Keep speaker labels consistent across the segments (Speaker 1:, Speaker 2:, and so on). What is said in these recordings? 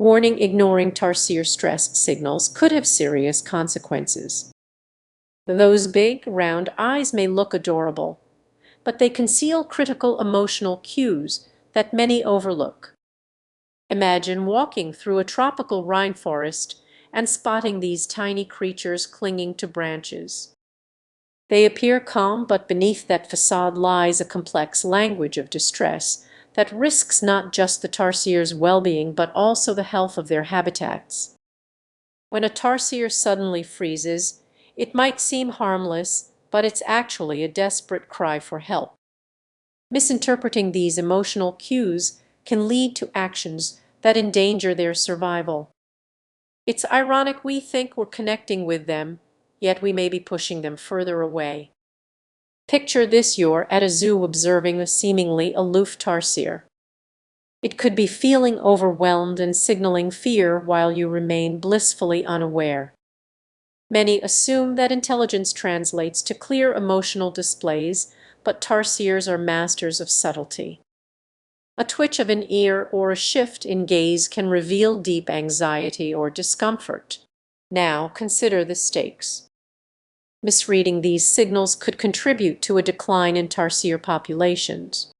Speaker 1: Warning: ignoring Tarsier stress signals could have serious consequences. Those big, round eyes may look adorable, but they conceal critical emotional cues that many overlook. Imagine walking through a tropical rainforest and spotting these tiny creatures clinging to branches. They appear calm, but beneath that facade lies a complex language of distress that risks not just the tarsiers' well-being but also the health of their habitats. When a tarsier suddenly freezes, it might seem harmless, but it's actually a desperate cry for help. Misinterpreting these emotional cues can lead to actions that endanger their survival. It's ironic: we think we're connecting with them, yet we may be pushing them further away. Picture this: you're at a zoo observing a seemingly aloof tarsier. It could be feeling overwhelmed and signaling fear while you remain blissfully unaware. Many assume that intelligence translates to clear emotional displays, but tarsiers are masters of subtlety. A twitch of an ear or a shift in gaze can reveal deep anxiety or discomfort. Now consider the stakes. Misreading these signals could contribute to a decline in tarsier populations.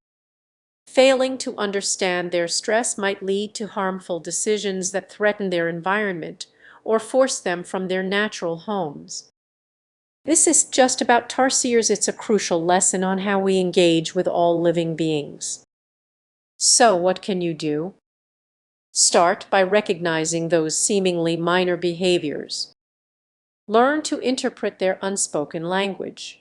Speaker 1: Failing to understand their stress might lead to harmful decisions that threaten their environment or force them from their natural homes. This is just about tarsiers; it's a crucial lesson on how we engage with all living beings. So what can you do? Start by recognizing those seemingly minor behaviors. Learn to interpret their unspoken language.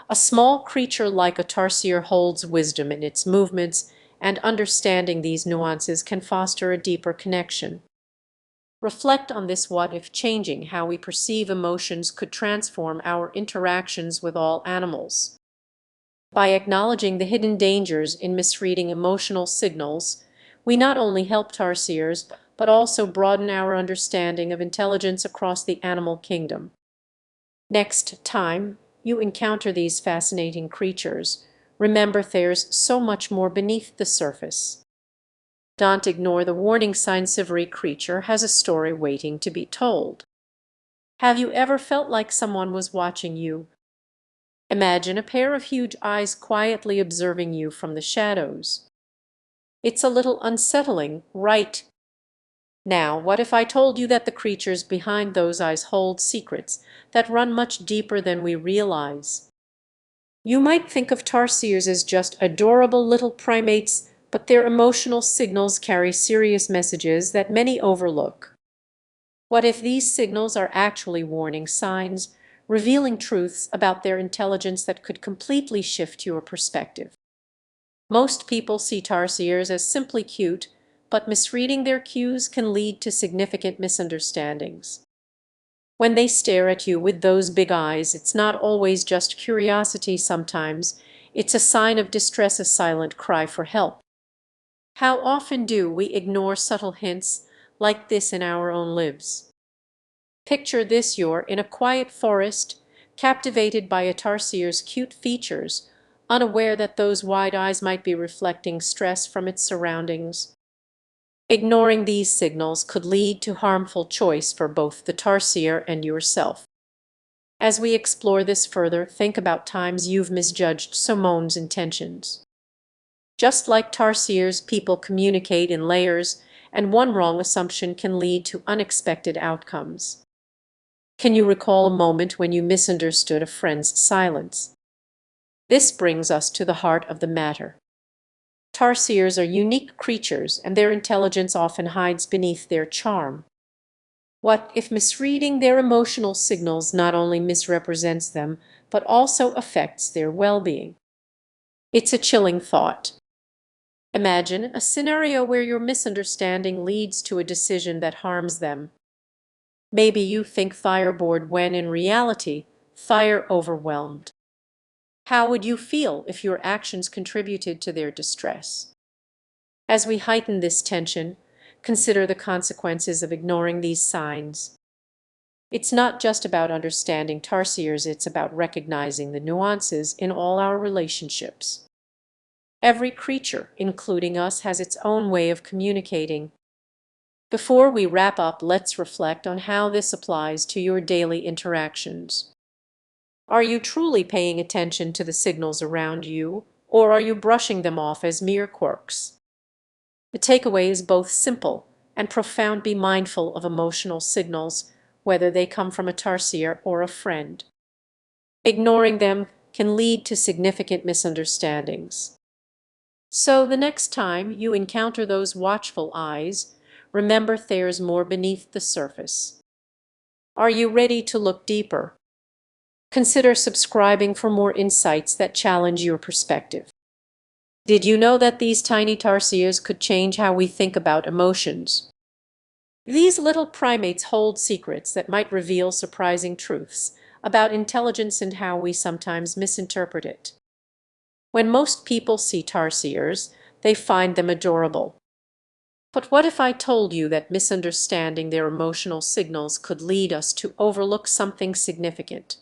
Speaker 1: A small creature like a tarsier holds wisdom in its movements, and understanding these nuances can foster a deeper connection. Reflect on this: what if changing how we perceive emotions could transform our interactions with all animals? By acknowledging the hidden dangers in misreading emotional signals, we not only help tarsiers but also broaden our understanding of intelligence across the animal kingdom. Next time you encounter these fascinating creatures, remember there's so much more beneath the surface. Don't ignore the warning signs: every creature has a story waiting to be told. Have you ever felt like someone was watching you? Imagine a pair of huge eyes quietly observing you from the shadows. It's a little unsettling, right? Now, what if I told you that the creatures behind those eyes hold secrets that run much deeper than we realize? You might think of tarsiers as just adorable little primates, but their emotional signals carry serious messages that many overlook. What if these signals are actually warning signs, revealing truths about their intelligence that could completely shift your perspective? Most people see tarsiers as simply cute, but misreading their cues can lead to significant misunderstandings. When they stare at you with those big eyes, it's not always just curiosity. Sometimes it's a sign of distress, a silent cry for help. How often do we ignore subtle hints like this in our own lives? Picture this: you're in a quiet forest, captivated by a tarsier's cute features, unaware that those wide eyes might be reflecting stress from its surroundings. Ignoring these signals could lead to harmful choice for both the tarsier and yourself. As we explore this further, think about times you've misjudged someone's intentions. Just like tarsiers, people communicate in layers, and one wrong assumption can lead to unexpected outcomes. Can you recall a moment when you misunderstood a friend's silence? This brings us to the heart of the matter. Tarsiers are unique creatures, and their intelligence often hides beneath their charm. What if misreading their emotional signals not only misrepresents them, but also affects their well-being? It's a chilling thought. Imagine a scenario where your misunderstanding leads to a decision that harms them. Maybe you think fireboard when in reality, fire overwhelmed. How would you feel if your actions contributed to their distress? As we heighten this tension, consider the consequences of ignoring these signs. It's not just about understanding tarsiers, it's about recognizing the nuances in all our relationships. Every creature, including us, has its own way of communicating. Before we wrap up, let's reflect on how this applies to your daily interactions. Are you truly paying attention to the signals around you, or are you brushing them off as mere quirks? The takeaway is both simple and profound. Be mindful of emotional signals, whether they come from a tarsier or a friend. Ignoring them can lead to significant misunderstandings. So the next time you encounter those watchful eyes, remember there's more beneath the surface. Are you ready to look deeper? Consider subscribing for more insights that challenge your perspective. Did you know that these tiny tarsiers could change how we think about emotions? These little primates hold secrets that might reveal surprising truths about intelligence and how we sometimes misinterpret it. When most people see tarsiers, they find them adorable. But what if I told you that misunderstanding their emotional signals could lead us to overlook something significant?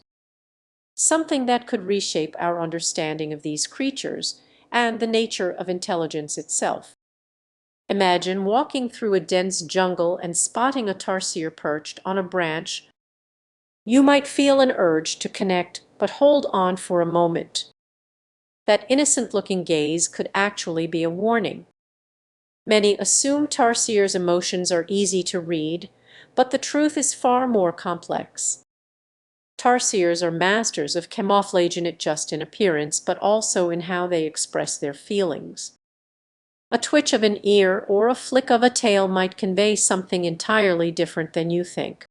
Speaker 1: Something that could reshape our understanding of these creatures and the nature of intelligence itself. Imagine walking through a dense jungle and spotting a tarsier perched on a branch. You might feel an urge to connect, but hold on for a moment. That innocent-looking gaze could actually be a warning. Many assume tarsiers' emotions are easy to read, but the truth is far more complex. Tarsiers are masters of camouflage, not just in appearance, but also in how they express their feelings. A twitch of an ear or a flick of a tail might convey something entirely different than you think.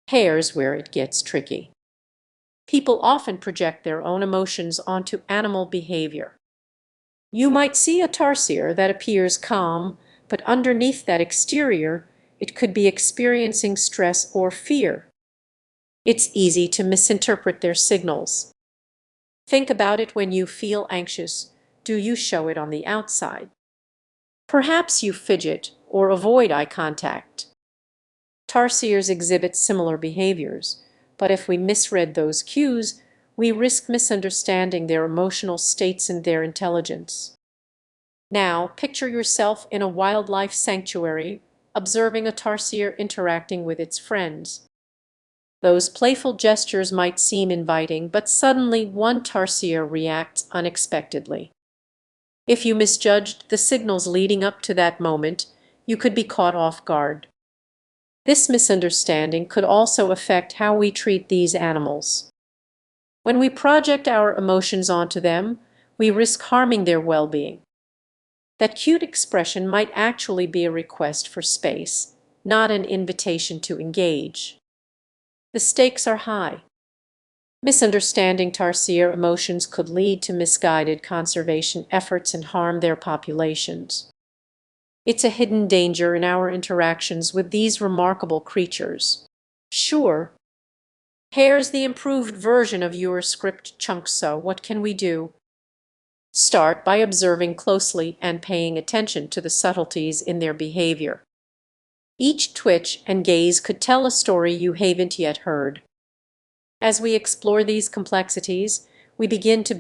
Speaker 1: Here's where it gets tricky. People often project their own emotions onto animal behavior. You might see a tarsier that appears calm, but underneath that exterior, it could be experiencing stress or fear. It's easy to misinterpret their signals. Think about it. When you feel anxious, do you show it on the outside? Perhaps you fidget or avoid eye contact. Tarsiers exhibit similar behaviors, but if we misread those cues, we risk misunderstanding their emotional states and their intelligence. Now, picture yourself in a wildlife sanctuary, observing a tarsier interacting with its friends. Those playful gestures might seem inviting, but suddenly one tarsier reacts unexpectedly. If you misjudged the signals leading up to that moment, you could be caught off guard. This misunderstanding could also affect how we treat these animals. When we project our emotions onto them, we risk harming their well-being. That cute expression might actually be a request for space, not an invitation to engage. The stakes are high. Misunderstanding tarsier emotions could lead to misguided conservation efforts and harm their populations. It's a hidden danger in our interactions with these remarkable creatures. Sure, here's the improved version of your script chunk. So what can we do? Start by observing closely and paying attention to the subtleties in their behavior. Each twitch and gaze could tell a story you haven't yet heard. As we explore these complexities, we begin to